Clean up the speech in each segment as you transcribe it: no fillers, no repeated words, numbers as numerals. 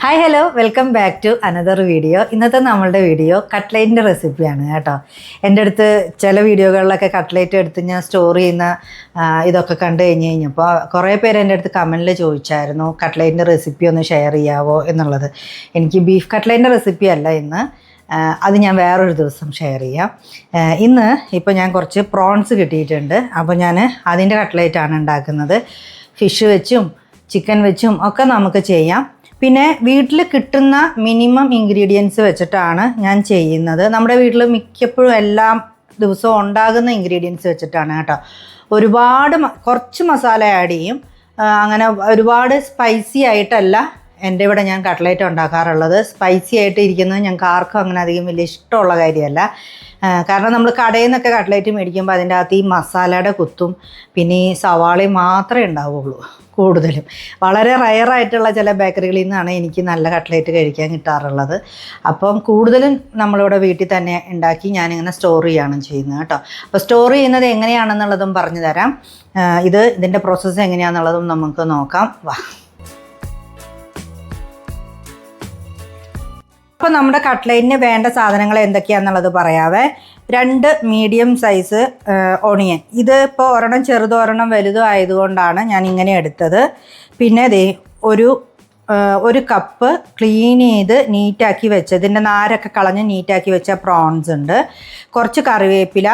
Hi hello welcome back to another video. ഇന്നത്തെ നമ്മളുടെ video കട്ട്ലേറ്റിൻ്റെ റെസിപ്പിയാണ് കേട്ടോ. എൻ്റെ അടുത്ത് ചില വീഡിയോകളിലൊക്കെ കട്ട്ലേറ്റ് എടുത്ത് ഞാൻ സ്റ്റോർ ചെയ്യുന്ന ഇതൊക്കെ കണ്ടു കഴിഞ്ഞപ്പോൾ കുറേ പേര് എൻ്റെ അടുത്ത് കമൻറ്റിൽ ചോദിച്ചായിരുന്നു കട്ട്ലേറ്റിൻ്റെ റെസിപ്പി ഒന്ന് ഷെയർ ചെയ്യാവോ എന്നുള്ളത്. എനിക്ക് ബീഫ് കട്ട്ലേറ്റിൻ്റെ റെസിപ്പി അല്ല ഇന്ന്, അത് ഞാൻ വേറൊരു ദിവസം ഷെയർ ചെയ്യാം. ഇന്ന് ഇപ്പോൾ ഞാൻ കുറച്ച് പ്രോൺസ് കിട്ടിയിട്ടുണ്ട്, അപ്പോൾ ഞാൻ അതിൻ്റെ കട്ട്ലേറ്റാണ് ഉണ്ടാക്കുന്നത്. ഫിഷ് വെച്ചും ചിക്കൻ വെച്ചും ഒക്കെ നമുക്ക് ചെയ്യാം. പിന്നെ വീട്ടിൽ കിട്ടുന്ന മിനിമം ഇൻഗ്രീഡിയൻസ് വെച്ചിട്ടാണ് ഞാൻ ചെയ്യുന്നത്. നമ്മുടെ വീട്ടിൽ മിക്കപ്പോഴും എല്ലാ ദിവസവും ഉണ്ടാകുന്ന ഇൻഗ്രീഡിയൻസ് വെച്ചിട്ടാണ് കേട്ടോ. കുറച്ച് മസാല ആഡ് ചെയ്യും, അങ്ങനെ ഒരുപാട് സ്പൈസി ആയിട്ടല്ല എൻ്റെ ഇവിടെ ഞാൻ കട്ട്ലേറ്റ് ഉണ്ടാക്കാറുള്ളത്. സ്പൈസി ആയിട്ട് ഇരിക്കുന്നത് ഞങ്ങൾക്ക് ആർക്കും അങ്ങനെ അധികം വലിയ ഇഷ്ടമുള്ള കാര്യമല്ല. കാരണം നമ്മൾ കടയിൽ നിന്നൊക്കെ കട്ട്ലേറ്റ് മേടിക്കുമ്പോൾ അതിൻ്റെ അകത്ത് ഈ മസാലയുടെ കുത്തും പിന്നെ ഈ സവാളയും മാത്രമേ ഉണ്ടാവുള്ളൂ. കൂടുതലും വളരെ റയറായിട്ടുള്ള ചില ബേക്കറികളിൽ നിന്നാണ് എനിക്ക് നല്ല കട്ട്ലേറ്റ് കഴിക്കാൻ കിട്ടാറുള്ളത്. അപ്പം കൂടുതലും നമ്മളിവിടെ വീട്ടിൽ തന്നെ ഉണ്ടാക്കി ഞാനിങ്ങനെ സ്റ്റോർ ചെയ്യുകയാണ് ചെയ്യുന്നത് കേട്ടോ. അപ്പോൾ സ്റ്റോർ ചെയ്യുന്നത് എങ്ങനെയാണെന്നുള്ളതും പറഞ്ഞു തരാം. ഇതിൻ്റെ പ്രോസസ്സ് എങ്ങനെയാണെന്നുള്ളതും നമുക്ക് നോക്കാം. വാ. അപ്പോൾ നമ്മുടെ കട്ട്ലേറ്റിന് വേണ്ട സാധനങ്ങൾ എന്തൊക്കെയാണെന്നുള്ളത് പറയാവേ. 2 മീഡിയം സൈസ് ഓണിയൻ, ഇത് ഇപ്പോൾ ഒരെണ്ണം ചെറുതും ഒരെണ്ണം വലുതും ആയതുകൊണ്ടാണ് ഞാൻ ഇങ്ങനെ എടുത്തത്. പിന്നെ ഒരു കപ്പ് ക്ലീൻ ചെയ്ത് നീറ്റാക്കി വെച്ച് ഇതിൻ്റെ നാരൊക്കെ കളഞ്ഞ് നീറ്റാക്കി വെച്ച പ്രോൺസ് ഉണ്ട്. കുറച്ച് കറിവേപ്പില,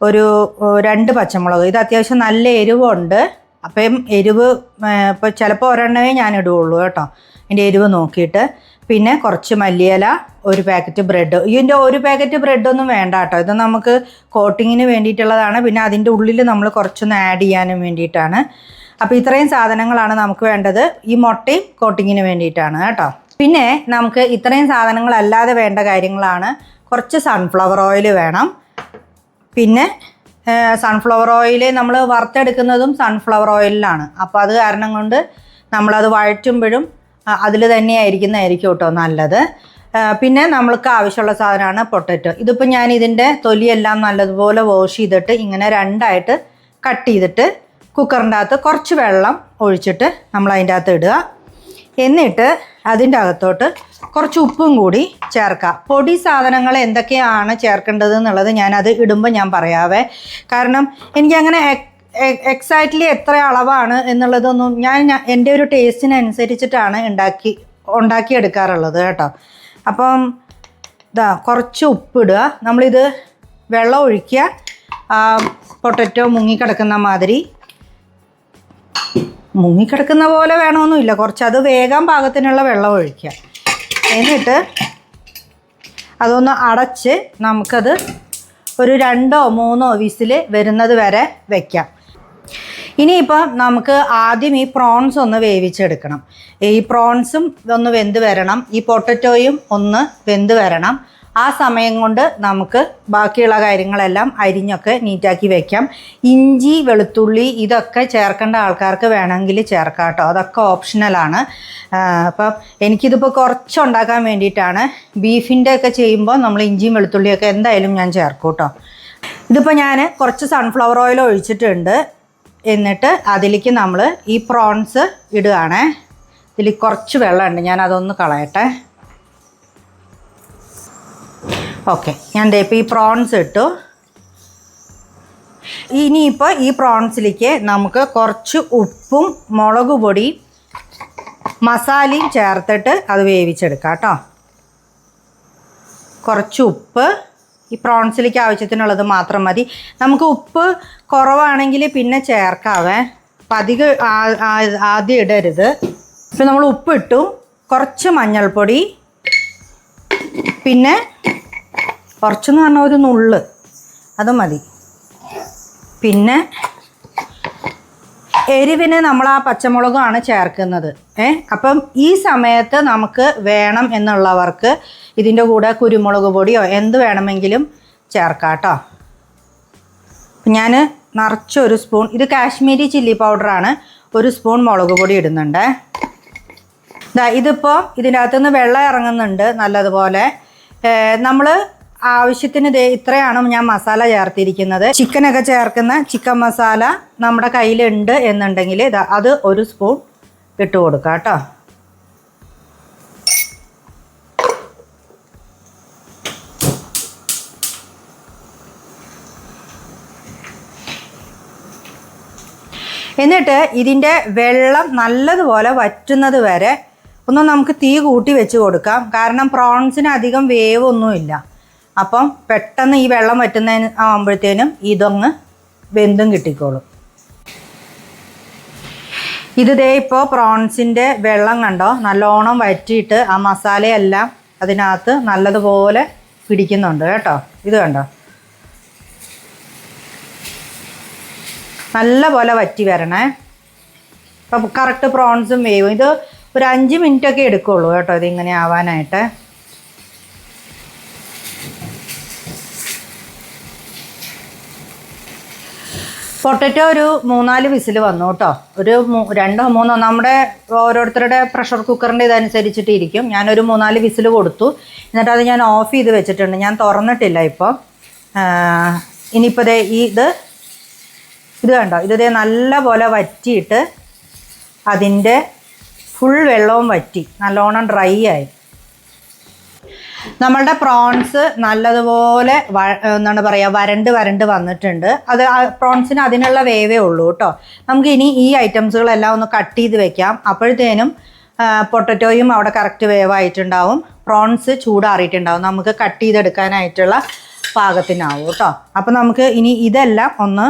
2 പച്ചമുളക്. ഇത് അത്യാവശ്യം നല്ല എരിവുണ്ട്. അപ്പം എരിവ് ഇപ്പോൾ ചിലപ്പോൾ ഒരെണ്ണമേ ഞാൻ ഇടുകയുള്ളൂ കേട്ടോ, എൻ്റെ എരിവ് നോക്കിയിട്ട്. പിന്നെ കുറച്ച് മല്ലിയില, 1 പാക്കറ്റ് ബ്രെഡ്. ഇതിൻ്റെ 1 പാക്കറ്റ് ബ്രെഡൊന്നും വേണ്ട കേട്ടോ, ഇത് നമുക്ക് കോട്ടിങ്ങിന് വേണ്ടിയിട്ടുള്ളതാണ്. പിന്നെ അതിൻ്റെ ഉള്ളിൽ നമ്മൾ കുറച്ചൊന്ന് ആഡ് ചെയ്യാനും വേണ്ടിയിട്ടാണ്. അപ്പോൾ ഇത്രയും സാധനങ്ങളാണ് നമുക്ക് വേണ്ടത്. ഈ മുട്ടയും കോട്ടിങ്ങിന് വേണ്ടിയിട്ടാണ് കേട്ടോ. പിന്നെ നമുക്ക് ഇത്രയും സാധനങ്ങളല്ലാതെ വേണ്ട കാര്യങ്ങളാണ്. കുറച്ച് സൺഫ്ലവർ ഓയിൽ വേണം. പിന്നെ സൺഫ്ലവർ ഓയിൽ നമ്മൾ വറുത്തെടുക്കുന്നതും സൺഫ്ലവർ ഓയിലിലാണ്. അപ്പോൾ അത് കാരണം കൊണ്ട് നമ്മളത് വഴറ്റുമ്പോഴും അതിൽ തന്നെയായിരിക്കുന്നതായിരിക്കും കേട്ടോ നല്ലത്. പിന്നെ നമ്മൾക്ക് ആവശ്യമുള്ള സാധനമാണ് പൊട്ടറ്റോ. ഇതിപ്പോൾ ഞാൻ ഇതിൻ്റെ തൊലിയെല്ലാം നല്ലതുപോലെ വാഷ് ചെയ്തിട്ട് ഇങ്ങനെ 2ആയിട്ട് കട്ട് ചെയ്തിട്ട് കുക്കറിൻ്റെ അകത്ത് കുറച്ച് വെള്ളം ഒഴിച്ചിട്ട് നമ്മൾ അതിൻ്റെ അകത്ത് ഇടുക. എന്നിട്ട് അതിൻ്റെ അകത്തോട്ട് കുറച്ച് ഉപ്പും കൂടി ചേർക്കുക. പൊടി സാധനങ്ങൾ എന്തൊക്കെയാണ് ചേർക്കേണ്ടത് എന്നുള്ളത് ഞാനത് ഇടുമ്പോൾ ഞാൻ പറയാവേ. കാരണം എനിക്കങ്ങനെ എക്സാക്ട്ലി എത്ര അളവാണ് എന്നുള്ളതൊന്നും ഞാൻ എൻ്റെ ഒരു ടേസ്റ്റിനനുസരിച്ചിട്ടാണ് ഉണ്ടാക്കിയെടുക്കാറുള്ളത് കേട്ടോ. അപ്പം കുറച്ച് ഉപ്പിടുക. നമ്മളിത് വെള്ളം ഒഴിക്കുക, പൊട്ടറ്റോ മുങ്ങിക്കിടക്കുന്ന മാതിരി. മുങ്ങിക്കിടക്കുന്ന പോലെ വേണമെന്നില്ല, കുറച്ചത് വേഗം പാകത്തിനുള്ള വെള്ളം ഒഴിക്കുക. എന്നിട്ട് അതൊന്ന് അടച്ച് നമുക്കത് ഒരു 2-3 വിസിൽ വരുന്നത് വരെ വയ്ക്കാം. ഇനിയിപ്പോൾ നമുക്ക് ആദ്യം ഈ പ്രോൺസ് ഒന്ന് വേവിച്ചെടുക്കണം. ഈ പ്രോൺസും ഒന്ന് വെന്ത് വരണം, ഈ പൊട്ടറ്റോയും ഒന്ന് വെന്ത് വരണം. ആ സമയം കൊണ്ട് നമുക്ക് ബാക്കിയുള്ള കാര്യങ്ങളെല്ലാം അരിഞ്ഞൊക്കെ നീറ്റാക്കി വയ്ക്കാം. ഇഞ്ചി, വെളുത്തുള്ളി ഇതൊക്കെ ചേർക്കേണ്ട ആൾക്കാർക്ക് വേണമെങ്കിൽ ചേർക്കാം കേട്ടോ, അതൊക്കെ ഓപ്ഷണലാണ്. അപ്പം എനിക്കിതിപ്പോൾ കുറച്ചുണ്ടാക്കാൻ വേണ്ടിയിട്ടാണ്. ബീഫിൻ്റെ ഒക്കെ ചെയ്യുമ്പോൾ നമ്മൾ ഇഞ്ചിയും വെളുത്തുള്ളിയൊക്കെ എന്തായാലും ഞാൻ ചേർക്കും കേട്ടോ. ഇതിപ്പോൾ ഞാൻ കുറച്ച് സൺഫ്ലവർ ഓയിൽ ഒഴിച്ചിട്ടുണ്ട്. എന്നിട്ട് അതിലേക്ക് നമ്മൾ ഈ പ്രോൺസ് ഇടുകയാണേ. ഇതിൽ കുറച്ച് വെള്ളമുണ്ട്, ഞാൻ അതൊന്ന് കളയട്ടെ. ഓക്കെ, ഞാൻ ഇപ്പോൾ ഈ പ്രോൺസ് ഇട്ടു. ഇനിയിപ്പോൾ ഈ പ്രോൺസിലേക്ക് നമുക്ക് കുറച്ച് ഉപ്പും മുളക് പൊടി മസാലയും ചേർത്തിട്ട് അത് വേവിച്ചെടുക്കാം കേട്ടോ. കുറച്ച് ഉപ്പ് ഈ പ്രോൺസിലേക്ക് ആവശ്യത്തിനുള്ളത് മാത്രം മതി. നമുക്ക് ഉപ്പ് കുറവാണെങ്കിൽ പിന്നെ ചേർക്കാവേ, അപ്പം അധികം ആദ്യം ഇടരുത്. ഇപ്പം നമ്മൾ ഉപ്പിട്ടു, കുറച്ച് മഞ്ഞൾപ്പൊടി, പിന്നെ കുറച്ചെന്ന് പറഞ്ഞാൽ ഒരു നുള്ള് അത് മതി. പിന്നെ എരിവിന് നമ്മൾ ആ പച്ചമുളകാണ് ചേർക്കുന്നത്. അപ്പം ഈ സമയത്ത് നമുക്ക് വേണം എന്നുള്ളവർക്ക് ഇതിൻ്റെ കൂടെ കുരുമുളക് പൊടിയോ എന്ത് വേണമെങ്കിലും ചേർക്കാം കേട്ടോ. ഞാൻ നിറച്ചൊരു സ്പൂൺ, ഇത് കാശ്മീരി ചില്ലി പൗഡറാണ്, 1 സ്പൂൺ മുളക് പൊടി ഇടുന്നുണ്ട്. ഇതിപ്പോൾ ഇതിൻ്റെ അകത്തുനിന്ന് വെള്ളം ഇറങ്ങുന്നുണ്ട് നല്ലതുപോലെ. നമ്മൾ ആവശ്യത്തിന് ഇത്രയാണ് ഞാൻ മസാല ചേർത്തിരിക്കുന്നത്. ചിക്കനൊക്കെ ചേർക്കുന്ന ചിക്കൻ മസാല നമ്മുടെ കയ്യിലുണ്ട് എന്നുണ്ടെങ്കിൽ അത് 1 സ്പൂൺ ഇട്ട് കൊടുക്കാം കേട്ടോ. എന്നിട്ട് ഇതിൻ്റെ വെള്ളം നല്ലതുപോലെ വറ്റുന്നത് വരെ ഒന്ന് നമുക്ക് തീ കൂട്ടി വെച്ച് കൊടുക്കാം. കാരണം പ്രോൺസിന് അധികം വേവൊന്നുമില്ല. അപ്പം പെട്ടെന്ന് ഈ വെള്ളം വറ്റുന്നതിന് ആകുമ്പോഴത്തേനും ഇതൊന്ന് വെന്തും കിട്ടിക്കോളും. ഇത് ദേ ഇപ്പോൾ പ്രോൺസിൻ്റെ വെള്ളം കണ്ടോ നല്ലോണം വറ്റിയിട്ട് ആ മസാലയെല്ലാം അതിനകത്ത് നല്ലതുപോലെ പിടിക്കുന്നുണ്ട് കേട്ടോ. ഇത് കണ്ടോ നല്ല പോലെ വറ്റി വരണേ. അപ്പം കറക്റ്റ് പ്രോൺസും വേവും. ഇത് ഒരു 5 മിനിറ്റൊക്കെ എടുക്കുള്ളൂ കേട്ടോ ഇതിങ്ങനെ ആവാനായിട്ട്. പൊട്ടറ്റോ ഒരു 3-4 വിസിൽ വന്നു കേട്ടോ. ഒരു 2-3 നമ്മുടെ ഓരോരുത്തരുടെ പ്രഷർ കുക്കറിൻ്റെ ഇതനുസരിച്ചിട്ട് ഇരിക്കും. ഞാനൊരു 3-4 വിസിൽ കൊടുത്തു. എന്നിട്ട് അത് ഞാൻ ഓഫ് ചെയ്ത് വെച്ചിട്ടുണ്ട്. ഞാൻ തുറന്നിട്ടില്ല ഇപ്പോൾ. ഇനിയിപ്പോൾ ദേ ഇത് കണ്ടോ ഇത് ദേ നല്ല പോലെ വറ്റിയിട്ട് അതിൻ്റെ ഫുൾ വെള്ളവും വറ്റി നല്ലോണം ഡ്രൈ ആയി. നമ്മളുടെ പ്രോൺസ് നല്ലതുപോലെ എന്താണ് പറയുക വരണ്ട് വന്നിട്ടുണ്ട്. അത് പ്രോൺസിന് അതിനുള്ള വേവേ ഉള്ളൂ കേട്ടോ. നമുക്ക് ഇനി ഈ ഐറ്റംസുകളെല്ലാം ഒന്ന് കട്ട് ചെയ്ത് വെക്കാം. അപ്പോഴത്തേനും പൊട്ടറ്റോയും അവിടെ കറക്റ്റ് വേവായിട്ടുണ്ടാവും, പ്രോൺസ് ചൂടാറിയിട്ടുണ്ടാവും, നമുക്ക് കട്ട് ചെയ്തെടുക്കാനായിട്ടുള്ള പാകത്തിനാവും കേട്ടോ. അപ്പം നമുക്ക് ഇനി ഇതെല്ലാം ഒന്ന്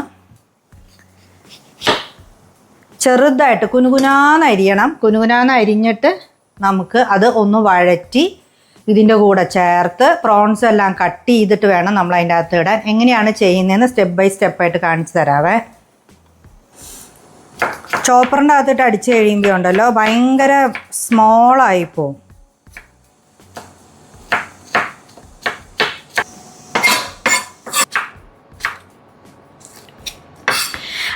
ചെറുതായിട്ട് കുനുകുനാന്ന് അരിയണം. കുനുകുനാന്ന് അരിഞ്ഞിട്ട് നമുക്ക് അത് ഒന്ന് വഴറ്റി ഇതിൻ്റെ കൂടെ ചേർത്ത് പ്രോൺസ് എല്ലാം കട്ട് ചെയ്തിട്ട് വേണം നമ്മൾ അതിൻ്റെ അകത്ത് ഇടാൻ. എങ്ങനെയാണ് ചെയ്യുന്നതെന്ന് സ്റ്റെപ്പ് ബൈ സ്റ്റെപ്പായിട്ട് കാണിച്ചു തരാവേ. ചോപ്പറിൻ്റെ അകത്തിട്ട് അടിച്ച് കഴിയുമ്പോൾ ഉണ്ടല്ലോ ഭയങ്കര സ്മോളായിപ്പോവും.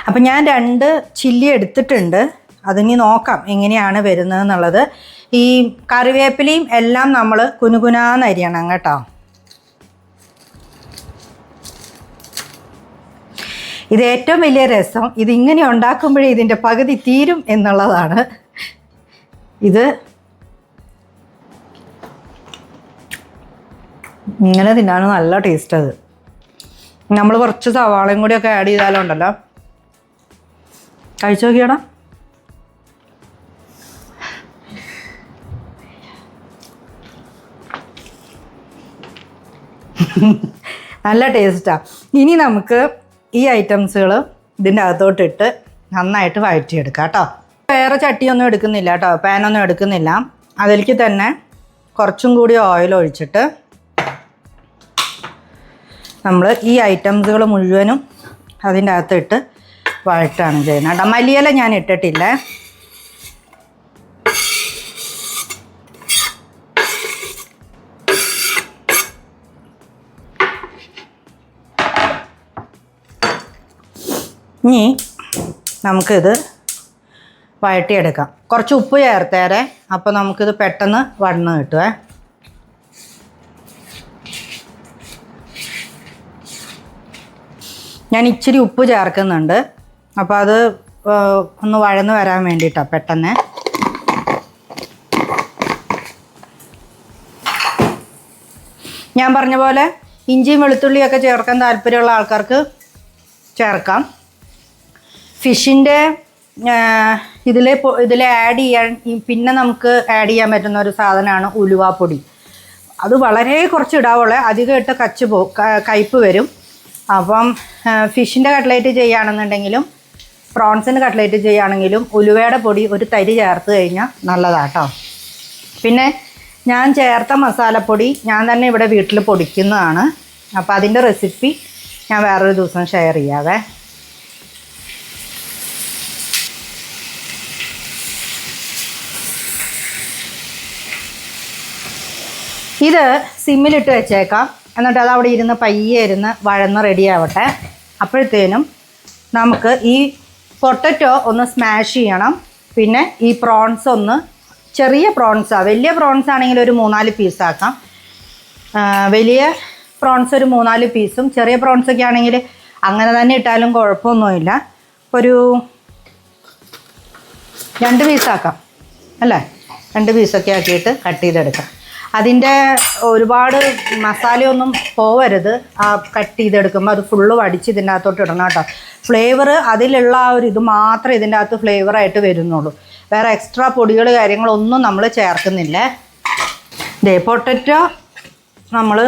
അപ്പം ഞാൻ 2 ചില്ലി എടുത്തിട്ടുണ്ട്. അതിനി നോക്കാം എങ്ങനെയാണ് വരുന്നത് എന്നുള്ളത്. ഈ കറിവേപ്പിലയും എല്ലാം നമ്മൾ കുനുകുനാന്ന് അരിയണം കേട്ടോ. ഇത് ഏറ്റവും വലിയ രസം ഇതിങ്ങനെ ഉണ്ടാക്കുമ്പോഴേ ഇതിൻ്റെ പകുതി തീരും എന്നുള്ളതാണ്. ഇത് ഇങ്ങനെ തിന്നാണ് നല്ല ടേസ്റ്റ്. അത് നമ്മൾ കുറച്ച് സവാളയും കൂടിയൊക്കെ ആഡ് ചെയ്താലും ഉണ്ടല്ലോ. കഴിച്ചു നോക്കിയടാ. നല്ല ടേസ്റ്റാണ്. ഇനി നമുക്ക് ഈ ഐറ്റംസുകൾ ഇതിൻ്റെ അകത്തോട്ടിട്ട് നന്നായിട്ട് വഴറ്റിയെടുക്കാം കേട്ടോ. വേറെ ചട്ടിയൊന്നും എടുക്കുന്നില്ല കേട്ടോ, പാനൊന്നും എടുക്കുന്നില്ല. അതിലേക്ക് തന്നെ കുറച്ചും കൂടി ഓയിൽ ഒഴിച്ചിട്ട് നമ്മൾ ഈ ഐറ്റംസുകൾ മുഴുവനും അതിൻ്റെ അകത്തിട്ട് വഴറ്റാണ് ചെയ്യുന്നത് കേട്ടോ. മല്ലിയില ഞാൻ ഇട്ടിട്ടില്ല. ഇനി നമുക്കിത് വഴറ്റിയെടുക്കാം. കുറച്ച് ഉപ്പ് ചേർത്തേരെ, അപ്പോൾ നമുക്കിത് പെട്ടെന്ന് വഴന്ന് കിട്ടുമേ. ഞാൻ ഇച്ചിരി ഉപ്പ് ചേർക്കുന്നുണ്ട്. അപ്പോൾ അത് ഒന്ന് വഴന്ന് വരാൻ വേണ്ടിയിട്ടാണ് പെട്ടെന്ന്. ഞാൻ പറഞ്ഞ പോലെ ഇഞ്ചിയും വെളുത്തുള്ളിയൊക്കെ ചേർക്കാൻ താല്പര്യമുള്ള ആൾക്കാർക്ക് ചേർക്കാം. ഫിഷിൻ്റെ ഇതിൽ ആഡ് ചെയ്യാൻ പിന്നെ നമുക്ക് ആഡ് ചെയ്യാൻ പറ്റുന്ന ഒരു സാധനമാണ് ഉലുവാപ്പൊടി. അത് വളരെ കുറച്ച് ഇടാവുള്ളൂ, അധികം ഇട്ട് കയ്പ്പ് വരും. അപ്പം ഫിഷിൻ്റെ കട്ട്ലേറ്റ് ചെയ്യുകയാണെന്നുണ്ടെങ്കിലും പ്രോൺസിൻ്റെ കട്ട്ലേറ്റ് ചെയ്യുകയാണെങ്കിലും ഉലുവയുടെ പൊടി ഒരു തരി ചേർത്ത് കഴിഞ്ഞാൽ നല്ലതാട്ടോ. പിന്നെ ഞാൻ ചേർത്ത മസാലപ്പൊടി ഞാൻ തന്നെ ഇവിടെ വീട്ടിൽ പൊടിക്കുന്നതാണ്. അപ്പോൾ അതിൻ്റെ റെസിപ്പി ഞാൻ വേറൊരു ദിവസം ഷെയർ ചെയ്യാവേ. ഇത് സിമ്മിലിട്ട് വെച്ചേക്കാം. എന്നിട്ട് അത് അവിടെ ഇരുന്ന് പയ്യെ ഇരുന്ന് വഴന്ന് റെഡി ആവട്ടെ. അപ്പോഴത്തേനും നമുക്ക് ഈ പൊട്ടറ്റോ ഒന്ന് സ്മാഷ് ചെയ്യണം. പിന്നെ ഈ പ്രോൺസ് ഒന്ന് ചെറിയ പ്രോൺസാണ്, വലിയ പ്രോൺസ് ആണെങ്കിൽ ഒരു 3-4 പീസാക്കാം. വലിയ പ്രോൺസ് ഒരു 3-4 പീസും, ചെറിയ പ്രോൺസൊക്കെ ആണെങ്കിൽ അങ്ങനെ തന്നെ ഇട്ടാലും കുഴപ്പമൊന്നുമില്ല. ഒരു 2 പീസാക്കാം അല്ലേ. 2 പീസൊക്കെ ആക്കിയിട്ട് കട്ട് ചെയ്തെടുക്കാം. അതിൻ്റെ ഒരുപാട് മസാലയൊന്നും പോവരുത്. ആ കട്ട് ചെയ്തെടുക്കുമ്പോൾ അത് ഫുള്ള് വടിച്ച് ഇതിൻ്റെ അകത്തോട്ട് ഇടണം കേട്ടോ. ഫ്ലേവർ അതിലുള്ള ആ ഒരു ഇത് മാത്രമേ ഇതിൻ്റെ അകത്ത് ഫ്ലേവറായിട്ട് വരുന്നുള്ളൂ. വേറെ എക്സ്ട്രാ പൊടികൾ കാര്യങ്ങളൊന്നും നമ്മൾ ചേർക്കുന്നില്ല. ദേ പൊട്ടറ്റോ നമ്മൾ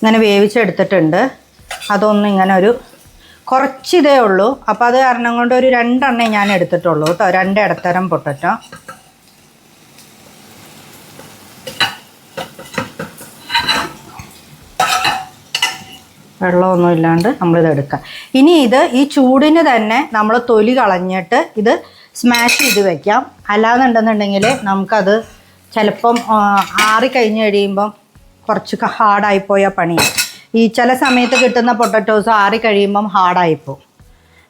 ഇങ്ങനെ വേവിച്ചെടുത്തിട്ടുണ്ട്. അതൊന്നും ഇങ്ങനെ ഒരു കുറച്ചിതേ ഉള്ളൂ. അപ്പോൾ അത് കാരണം കൊണ്ട് ഒരു 2 എണ്ണേ ഞാൻ എടുത്തിട്ടുള്ളൂ കേട്ടോ. 2 ഇടത്തരം പൊട്ടറ്റോ. വെള്ളമൊന്നും ഇല്ലാണ്ട് നമ്മളിത് എടുക്കാം. ഇനി ഈ ചൂടിന് തന്നെ നമ്മൾ തൊലി കളഞ്ഞിട്ട് ഇത് സ്മാഷ് ചെയ്ത് വെക്കാം. അല്ലാന്നുണ്ടെന്നുണ്ടെങ്കിൽ നമുക്കത് ചിലപ്പം ആറിക്കഴിഞ്ഞ് കഴിയുമ്പം കുറച്ച് ഹാർഡായിപ്പോയ പണിയാണ്. ഈ ചില സമയത്ത് കിട്ടുന്ന പൊട്ടറ്റോസ് ആറിക്കഴിയുമ്പം ഹാർഡായിപ്പോവും.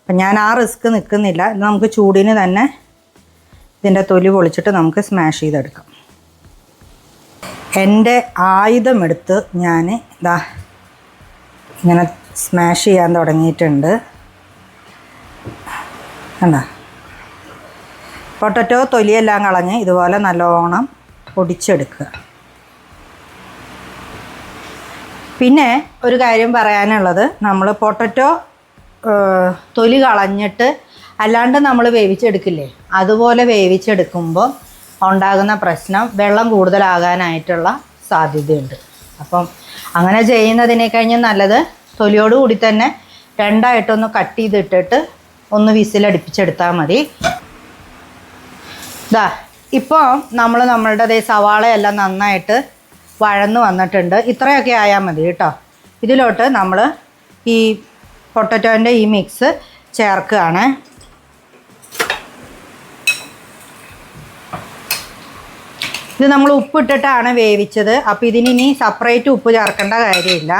അപ്പം ഞാൻ ആ റിസ്ക് നിൽക്കുന്നില്ല. ഇത് നമുക്ക് ചൂടിന് തന്നെ ഇതിൻ്റെ തൊലി പൊളിച്ചിട്ട് നമുക്ക് സ്മാഷ് ചെയ്തെടുക്കാം. എൻ്റെ ആയുധമെടുത്ത് ഞാൻ ഇങ്ങനെ സ്മാഷ് ചെയ്യാൻ തുടങ്ങിയിട്ടുണ്ട്. കണ്ടോ? പൊട്ടറ്റോ തൊലിയെല്ലാം കളഞ്ഞ് ഇതുപോലെ നല്ലോണം പൊടിച്ചെടുക്കുക. പിന്നെ ഒരു കാര്യം പറയാനുള്ളത്, നമ്മൾ പൊട്ടറ്റോ തൊലി കളഞ്ഞിട്ട് അല്ലാണ്ട് നമ്മൾ വേവിച്ചെടുക്കില്ലേ, അതുപോലെ വേവിച്ചെടുക്കുമ്പോൾ ഉണ്ടാകുന്ന പ്രശ്നം വെള്ളം കൂടുതലാകാനായിട്ടുള്ള സാധ്യതയുണ്ട്. അപ്പം അങ്ങനെ ചെയ്യുന്നതിനെ കഴിഞ്ഞ് നല്ലത് തൊലിയോടുകൂടി തന്നെ 2ആയിട്ടൊന്ന് കട്ട് ചെയ്തിട്ടിട്ട് ഒന്ന് വിസിലടിപ്പിച്ചെടുത്താൽ മതി. ഇപ്പോൾ നമ്മളുടെ സവാളയെല്ലാം നന്നായിട്ട് വഴന്ന് വന്നിട്ടുണ്ട്. ഇത്രയൊക്കെ ആയാൽ മതി കേട്ടോ. ഇതിലോട്ട് നമ്മൾ ഈ പൊട്ടറ്റോൻ്റെ ഈ മിക്സ് ചേർക്കുകയാണ്. ഇത് നമ്മൾ ഉപ്പിട്ടിട്ടാണ് വേവിച്ചത്. അപ്പോൾ ഇതിനി സെപ്പറേറ്റ് ഉപ്പ് ചേർക്കേണ്ട കാര്യമില്ല.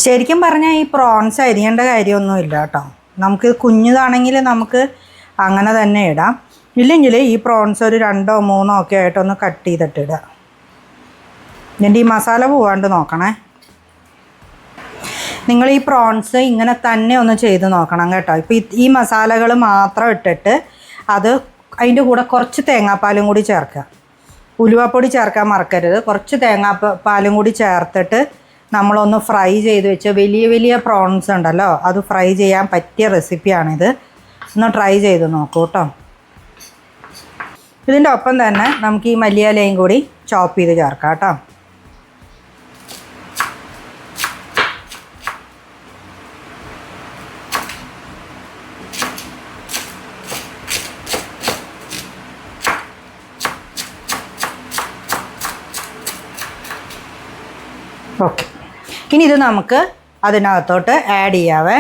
ശരിക്കും പറഞ്ഞാൽ ഈ പ്രോൺസ് അരിയേണ്ട കാര്യമൊന്നുമില്ല കേട്ടോ. നമുക്ക് കുഞ്ഞതാണെങ്കിൽ നമുക്ക് അങ്ങനെ തന്നെ ഇടാം. ഇല്ലെങ്കിൽ ഈ പ്രോൺസ് ഒരു 2ഓ 3ഓ ഒക്കെ ആയിട്ടൊന്ന് കട്ട് ചെയ്തിട്ട് ഇടുക. ഇതിൻ്റെ ഈ മസാല പോവാണ്ട് നോക്കണേ. നിങ്ങൾ ഈ പ്രോൺസ് ഇങ്ങനെ തന്നെ ഒന്ന് ചെയ്ത് നോക്കണം കേട്ടോ. ഇപ്പോൾ ഈ മസാലകൾ മാത്രം ഇട്ടിട്ട് അതിൻ്റെ കൂടെ കുറച്ച് തേങ്ങാപ്പാലും കൂടി ചേർക്കുക. ഉലുവാപ്പൊടി ചേർക്കാൻ മറക്കരുത്. കുറച്ച് തേങ്ങാപ്പാലും കൂടി ചേർത്തിട്ട് നമ്മളൊന്ന് ഫ്രൈ ചെയ്ത് വെച്ച് വലിയ വലിയ പ്രോൺസ് ഉണ്ടല്ലോ, അത് ഫ്രൈ ചെയ്യാൻ പറ്റിയ റെസിപ്പിയാണിത്. ഒന്ന് ട്രൈ ചെയ്ത് നോക്കൂ കേട്ടോ. ഇതിൻ്റെ ഒപ്പം തന്നെ നമുക്ക് ഈ മല്ലിയിലയും കൂടി ചോപ്പ് ചെയ്ത് ചേർക്കാം കേട്ടോ. ഓക്കെ, ഇനി ഇത് നമുക്ക് അതിനകത്തോട്ട് ആഡ് ചെയ്യാവേ.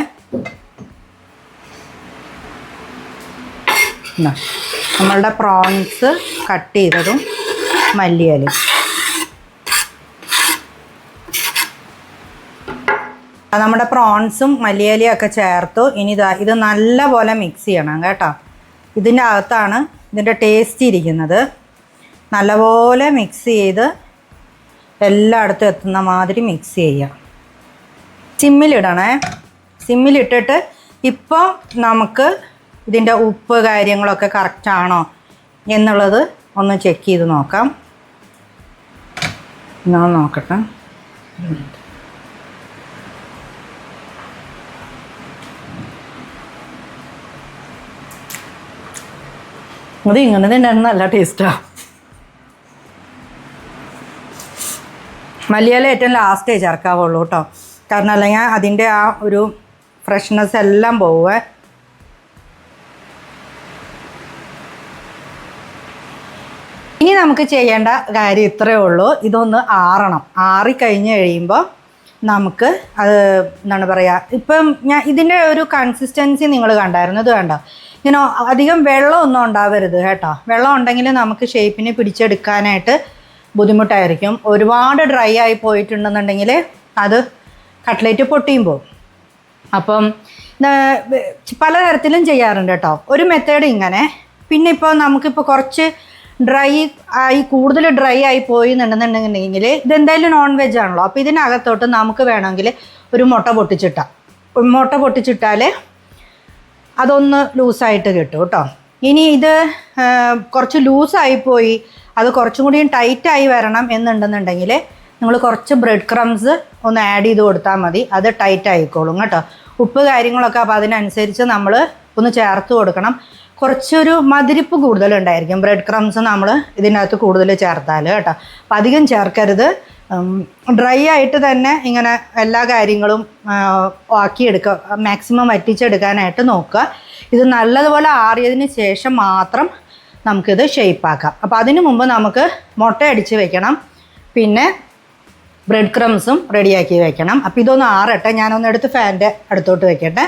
നമ്മളുടെ പ്രോൺസ് കട്ട് ചെയ്തതും മല്ലിയിലയും നമ്മുടെ പ്രോൺസും മല്ലിയിലയും ഒക്കെ ചേർത്തു. ഇനി ഇത് നല്ലപോലെ മിക്സ് ചെയ്യണം കേട്ടോ. ഇതിൻ്റെ അകത്താണ് ഇതിൻ്റെ ടേസ്റ്റ് ഇരിക്കുന്നത്. നല്ലപോലെ മിക്സ് ചെയ്ത് എല്ലായിടത്തും എത്തുന്ന മാതിരി മിക്സ് ചെയ്യാം. സിമ്മിലിടണേ. സിമ്മിലിട്ടിട്ട് ഇപ്പോൾ നമുക്ക് ഇതിൻ്റെ ഉപ്പ് കാര്യങ്ങളൊക്കെ കറക്റ്റാണോ എന്നുള്ളത് ഒന്ന് ചെക്ക് ചെയ്ത് നോക്കാം. ഞാൻ നോക്കട്ടെ. അത് ഇങ്ങനെ തന്നെ നല്ല ടേസ്റ്റാണ്. മല്ലിയില ഏറ്റവും ലാസ്റ്റേ ചേർക്കാവുള്ളൂ കേട്ടോ. കാരണം അല്ലെങ്കിൽ അതിൻ്റെ ആ ഒരു ഫ്രഷ്നെസ് എല്ലാം പോവേ. ഇനി നമുക്ക് ചെയ്യേണ്ട കാര്യം ഇത്രയേ ഉള്ളൂ. ഇതൊന്ന് ആറണം. ആറിക്കഴിഞ്ഞ് കഴിയുമ്പോൾ നമുക്ക് അത് എന്താണ് പറയുക, ഇപ്പം ഇതിൻ്റെ ഒരു കൺസിസ്റ്റൻസി നിങ്ങൾ കണ്ടായിരുന്നു. ഇത് വേണ്ട, ഇങ്ങനെ അധികം വെള്ളമൊന്നും ഉണ്ടാവരുത് കേട്ടോ. വെള്ളം ഉണ്ടെങ്കിൽ നമുക്ക് ഷേപ്പിന് പിടിച്ചെടുക്കാനായിട്ട് ബുദ്ധിമുട്ടായിരിക്കും. ഒരുപാട് ഡ്രൈ ആയി പോയിട്ടുണ്ടെന്നുണ്ടെങ്കിൽ അത് കട്ട്ലേറ്റ് പൊട്ടിയും പോകും. അപ്പം പലതരത്തിലും ചെയ്യാറുണ്ട് കേട്ടോ. ഒരു മെത്തേഡ് ഇങ്ങനെ. പിന്നെ ഇപ്പോൾ നമുക്കിപ്പോൾ കുറച്ച് കൂടുതൽ ഡ്രൈ ആയി പോയി എന്നുണ്ടെന്നുണ്ടെങ്കിൽ ഇതെന്തായാലും നോൺ വെജ് ആണല്ലോ. അപ്പോൾ ഇതിനകത്തോട്ട് നമുക്ക് വേണമെങ്കിൽ ഒരു മുട്ട പൊട്ടിച്ചിട്ടാൽ അതൊന്ന് ലൂസായിട്ട് കിട്ടും കേട്ടോ. ഇനി ഇത് കുറച്ച് ലൂസായിപ്പോയി, അത് കുറച്ചും കൂടിയും ടൈറ്റായി വരണം എന്നുണ്ടെന്നുണ്ടെങ്കിൽ നിങ്ങൾ കുറച്ച് ബ്രെഡ് ക്രംസ് ഒന്ന് ആഡ് ചെയ്ത് കൊടുത്താൽ മതി, അത് ടൈറ്റ് ആയിക്കോളും കേട്ടോ. ഉപ്പ് കാര്യങ്ങളൊക്കെ അപ്പോൾ അതിനനുസരിച്ച് നമ്മൾ ഒന്ന് ചേർത്ത് കൊടുക്കണം. കുറച്ചൊരു മധുരിപ്പ് കൂടുതലുണ്ടായിരിക്കും ബ്രെഡ് ക്രംസ് നമ്മൾ ഇതിനകത്ത് കൂടുതൽ ചേർത്താൽ കേട്ടോ. അപ്പം അധികം ചേർക്കരുത്. ഡ്രൈ ആയിട്ട് തന്നെ ഇങ്ങനെ എല്ലാ കാര്യങ്ങളും ആക്കിയെടുക്കുക, മാക്സിമം വറ്റിച്ചെടുക്കാനായിട്ട് നോക്കുക. ഇത് നല്ലതുപോലെ ആറിയതിന് ശേഷം മാത്രം നമുക്കിത് ഷേപ്പാക്കാം. അപ്പോൾ അതിന് മുമ്പ് നമുക്ക് മുട്ട അടിച്ച് വെക്കണം, പിന്നെ ബ്രെഡ് ക്രംസും റെഡിയാക്കി വെക്കണം. അപ്പോൾ ഇതൊന്ന് ആറട്ടെ, ഞാനൊന്ന് എടുത്ത് ഫാനിൻ്റെ അടുത്തോട്ട് വെക്കട്ടെ,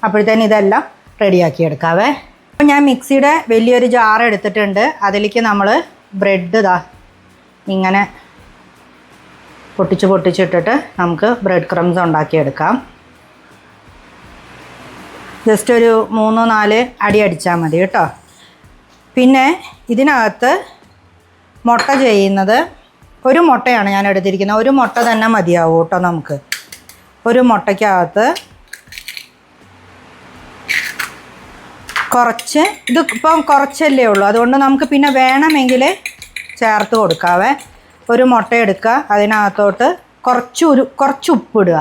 അപ്പോഴത്തേന് ഇതെല്ലാം റെഡിയാക്കി എടുക്കാവേ. അപ്പോൾ ഞാൻ മിക്സിയുടെ വലിയൊരു ജാർ എടുത്തിട്ടുണ്ട്. അതിലേക്ക് നമ്മൾ ബ്രെഡ് ഇങ്ങനെ പൊട്ടിച്ചിട്ടിട്ട് നമുക്ക് ബ്രെഡ് ക്രംസ് ഉണ്ടാക്കിയെടുക്കാം. ജസ്റ്റ് ഒരു 3-4 അടി അടിച്ചാൽ മതി കേട്ടോ. പിന്നെ ഇതിനകത്ത് മുട്ട ചെയ്യുന്നത്, ഒരു മുട്ടയാണ് ഞാൻ എടുത്തിരിക്കുന്നത്, ഒരു മുട്ട തന്നെ മതിയാവും കേട്ടോ. നമുക്ക് ഒരു മുട്ടയ്ക്കകത്ത് കുറച്ച്, ഇതിപ്പം കുറച്ചല്ലേ ഉള്ളൂ, അതുകൊണ്ട് നമുക്ക് പിന്നെ വേണമെങ്കിൽ ചേർത്ത് കൊടുക്കാവേ. ഒരു മുട്ട എടുക്കുക, അതിനകത്തോട്ട് കുറച്ച് ഉപ്പിടുക.